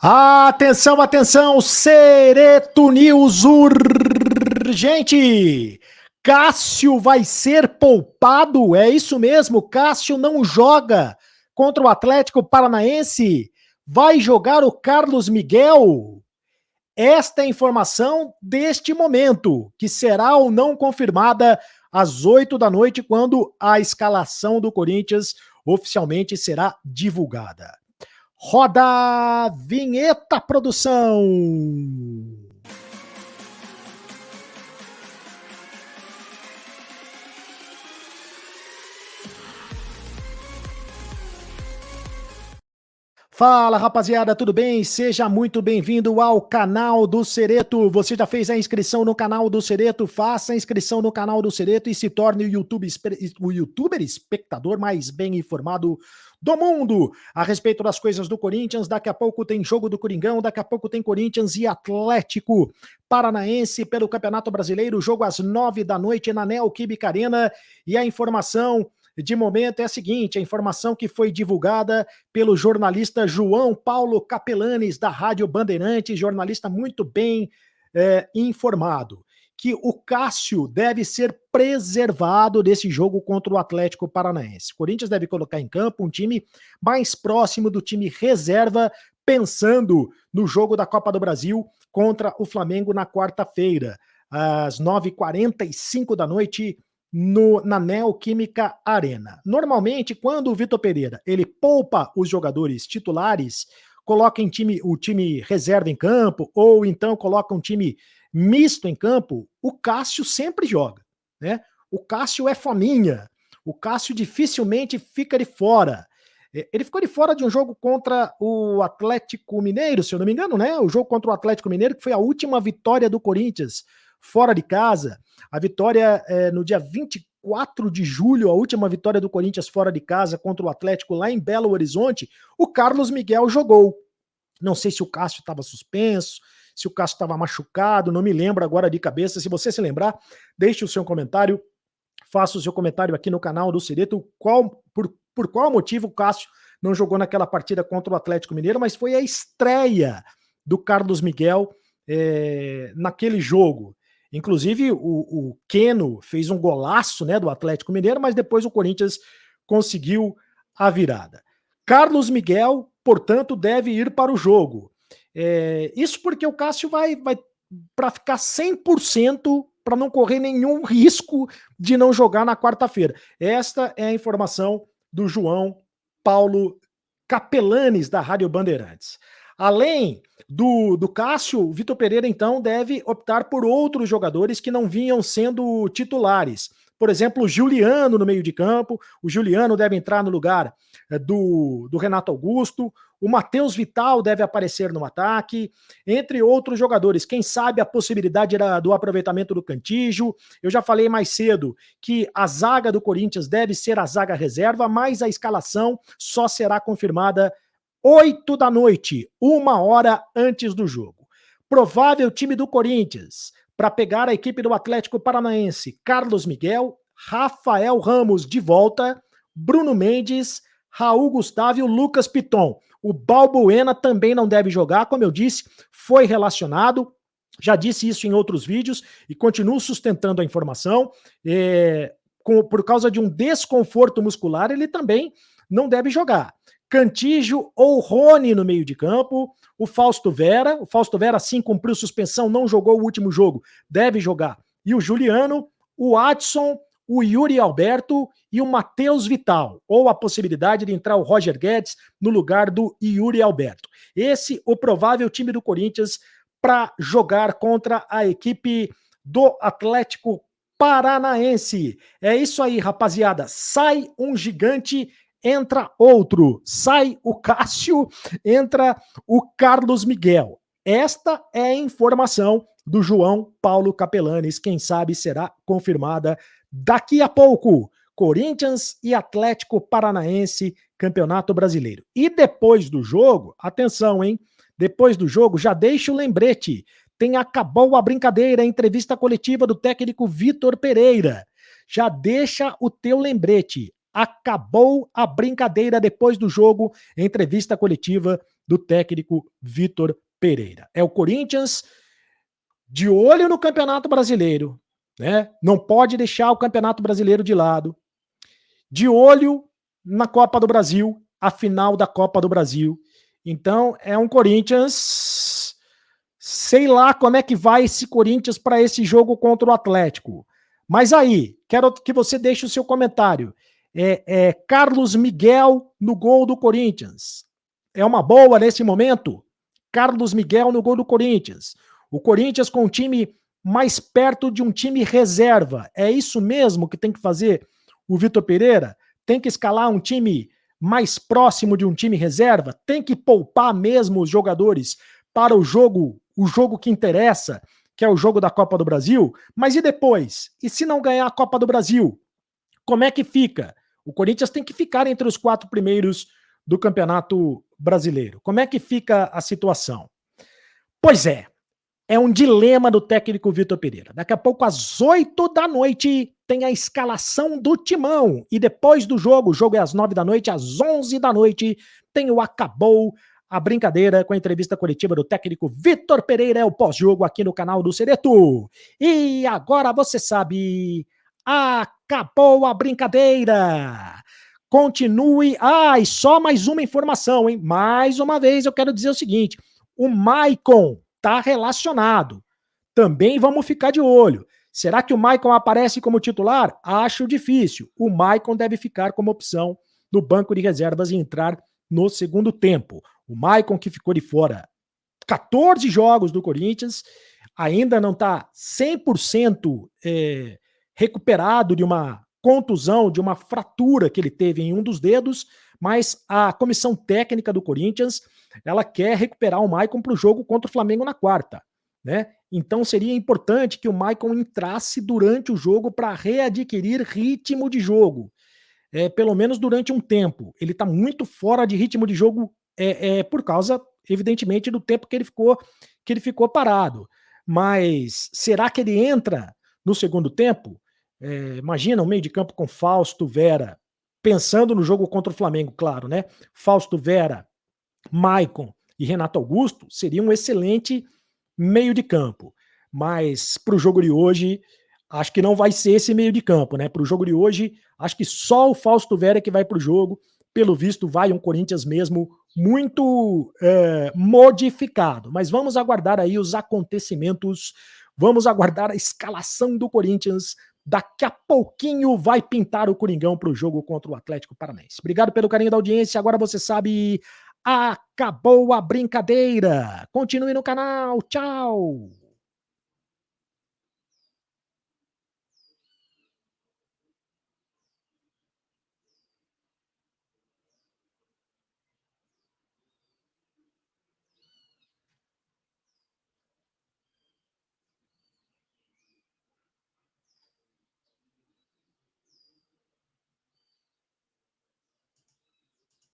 Atenção, atenção, Sereto News urgente! Cássio vai ser poupado, é isso mesmo, Cássio não joga contra o Atlético Paranaense, vai jogar o Carlos Miguel. Esta é a informação deste momento, que será ou não confirmada às 8 da noite, quando a escalação do Corinthians oficialmente será divulgada. Roda a vinheta, produção! Fala, rapaziada, tudo bem? Seja muito bem-vindo ao canal do Sereto. Você já fez a inscrição no canal do Sereto? Faça a inscrição no canal do Sereto e se torne o YouTuber espectador mais bem informado do mundo a respeito das coisas do Corinthians. Daqui a pouco tem jogo do Coringão, daqui a pouco tem Corinthians e Atlético Paranaense pelo Campeonato Brasileiro, jogo às 9 da noite na Neoquímica Arena. E a informação de momento é a seguinte, a informação que foi divulgada pelo jornalista João Paulo Capelanes, da Rádio Bandeirantes, jornalista muito bem informado, que o Cássio deve ser preservado desse jogo contra o Atlético Paranaense. O Corinthians deve colocar em campo um time mais próximo do time reserva, pensando no jogo da Copa do Brasil contra o Flamengo na quarta-feira, às 9h45 da noite, na Neoquímica Arena. Normalmente, quando o Vitor Pereira ele poupa os jogadores titulares, coloca o time reserva em campo, ou então coloca um time misto em campo, o Cássio sempre joga, né? O Cássio é fominha, o Cássio dificilmente fica de fora. Ele ficou de fora de um jogo contra o Atlético Mineiro, se eu não me engano, né? O jogo contra o Atlético Mineiro, que foi a última vitória do Corinthians fora de casa. A vitória no dia 24 de julho, a última vitória do Corinthians fora de casa contra o Atlético lá em Belo Horizonte, o Carlos Miguel jogou. Não sei se o Cássio estava suspenso, se o Cássio estava machucado, não me lembro agora de cabeça. Se você se lembrar, deixe o seu comentário, faça o seu comentário aqui no canal do Sereto, por qual motivo o Cássio não jogou naquela partida contra o Atlético Mineiro, mas foi a estreia do Carlos Miguel naquele jogo. Inclusive, o Keno fez um golaço, né, do Atlético Mineiro, mas depois o Corinthians conseguiu a virada. Carlos Miguel, portanto, deve ir para o jogo. Isso porque o Cássio vai para ficar 100%, para não correr nenhum risco de não jogar na quarta-feira. Esta é a informação do João Paulo Capelanes, da Rádio Bandeirantes. Além do Cássio, o Vitor Pereira, então, deve optar por outros jogadores que não vinham sendo titulares. Por exemplo, o Juliano no meio de campo. O Juliano deve entrar no lugar do Renato Augusto. O Matheus Vital deve aparecer no ataque, entre outros jogadores. Quem sabe a possibilidade do aproveitamento do Cantígio. Eu já falei mais cedo que a zaga do Corinthians deve ser a zaga reserva, mas a escalação só será confirmada 8 da noite, 1 hora antes do jogo. Provável time do Corinthians para pegar a equipe do Atlético Paranaense: Carlos Miguel, Rafael Ramos de volta, Bruno Mendes, Raul Gustavo e o Lucas Piton. O Balbuena também não deve jogar, como eu disse, foi relacionado. Já disse isso em outros vídeos e continuo sustentando a informação. Por causa de um desconforto muscular, ele também não deve jogar. Cantígio ou Rony no meio de campo, o Fausto Vera, sim, cumpriu suspensão, não jogou o último jogo, deve jogar. E o Juliano, o Adson, o Yuri Alberto e o Matheus Vital, ou a possibilidade de entrar o Roger Guedes no lugar do Yuri Alberto. Esse o provável time do Corinthians para jogar contra a equipe do Atlético Paranaense. É isso aí, rapaziada. Sai um gigante, entra outro. Sai o Cássio, entra o Carlos Miguel. Esta é a informação do João Paulo Capelanes. Quem sabe será confirmada daqui a pouco. Corinthians e Atlético Paranaense, Campeonato Brasileiro. E depois do jogo, atenção, hein? Depois do jogo, já deixa o lembrete. Acabou a brincadeira, a entrevista coletiva do técnico Vitor Pereira. Já deixa o teu lembrete. acabou a brincadeira depois do jogo, entrevista coletiva do técnico Vitor Pereira. É o Corinthians de olho no Campeonato Brasileiro, né? Não pode deixar o Campeonato Brasileiro de lado. De olho na Copa do Brasil, a final da Copa do Brasil. Então, é um Corinthians. Sei lá como é que vai esse Corinthians para esse jogo contra o Atlético. Mas aí, quero que você deixe o seu comentário. Carlos Miguel no gol do Corinthians. É uma boa nesse momento? Carlos Miguel no gol do Corinthians. O Corinthians com um time mais perto de um time reserva. É isso mesmo que tem que fazer o Vitor Pereira? Tem que escalar um time mais próximo de um time reserva? Tem que poupar mesmo os jogadores para o jogo que interessa, que é o jogo da Copa do Brasil? Mas e depois? E se não ganhar a Copa do Brasil? Como é que fica? O Corinthians tem que ficar entre os 4 primeiros do Campeonato Brasileiro. Como é que fica a situação? Pois é um dilema do técnico Vitor Pereira. Daqui a pouco, às 8 da noite, tem a escalação do Timão. E depois do jogo, o jogo é às 9 da noite, às 11 da noite, tem o Acabou a brincadeira com a entrevista coletiva do técnico Vitor Pereira. É o pós-jogo aqui no canal do Cereto. E agora você sabe, acabou a brincadeira. Continue. E só mais uma informação, hein? Mais uma vez eu quero dizer o seguinte: o Maicon está relacionado. Também vamos ficar de olho. Será que o Maicon aparece como titular? Acho difícil. O Maicon deve ficar como opção no banco de reservas e entrar no segundo tempo. O Maicon, que ficou de fora 14 jogos do Corinthians, ainda não está 100% recuperado de uma contusão, de uma fratura que ele teve em um dos dedos, mas a comissão técnica do Corinthians, ela quer recuperar o Maicon para o jogo contra o Flamengo na quarta, né? Então seria importante que o Maicon entrasse durante o jogo para readquirir ritmo de jogo, pelo menos durante um tempo. Ele está muito fora de ritmo de jogo por causa, evidentemente, do tempo que ele ficou parado. Mas será que ele entra no segundo tempo? Imagina um meio de campo com Fausto, Vera, pensando no jogo contra o Flamengo, claro, né? Fausto, Vera, Maicon e Renato Augusto seria um excelente meio de campo. Mas para o jogo de hoje, acho que não vai ser esse meio de campo, né? Para o jogo de hoje, acho que só o Fausto Vera que vai para o jogo. Pelo visto, vai um Corinthians mesmo muito modificado. Mas vamos aguardar aí os acontecimentos, vamos aguardar a escalação do Corinthians. Daqui a pouquinho vai pintar o Coringão para o jogo contra o Atlético Paranaense. Obrigado pelo carinho da audiência. Agora você sabe, acabou a brincadeira. Continue no canal. Tchau.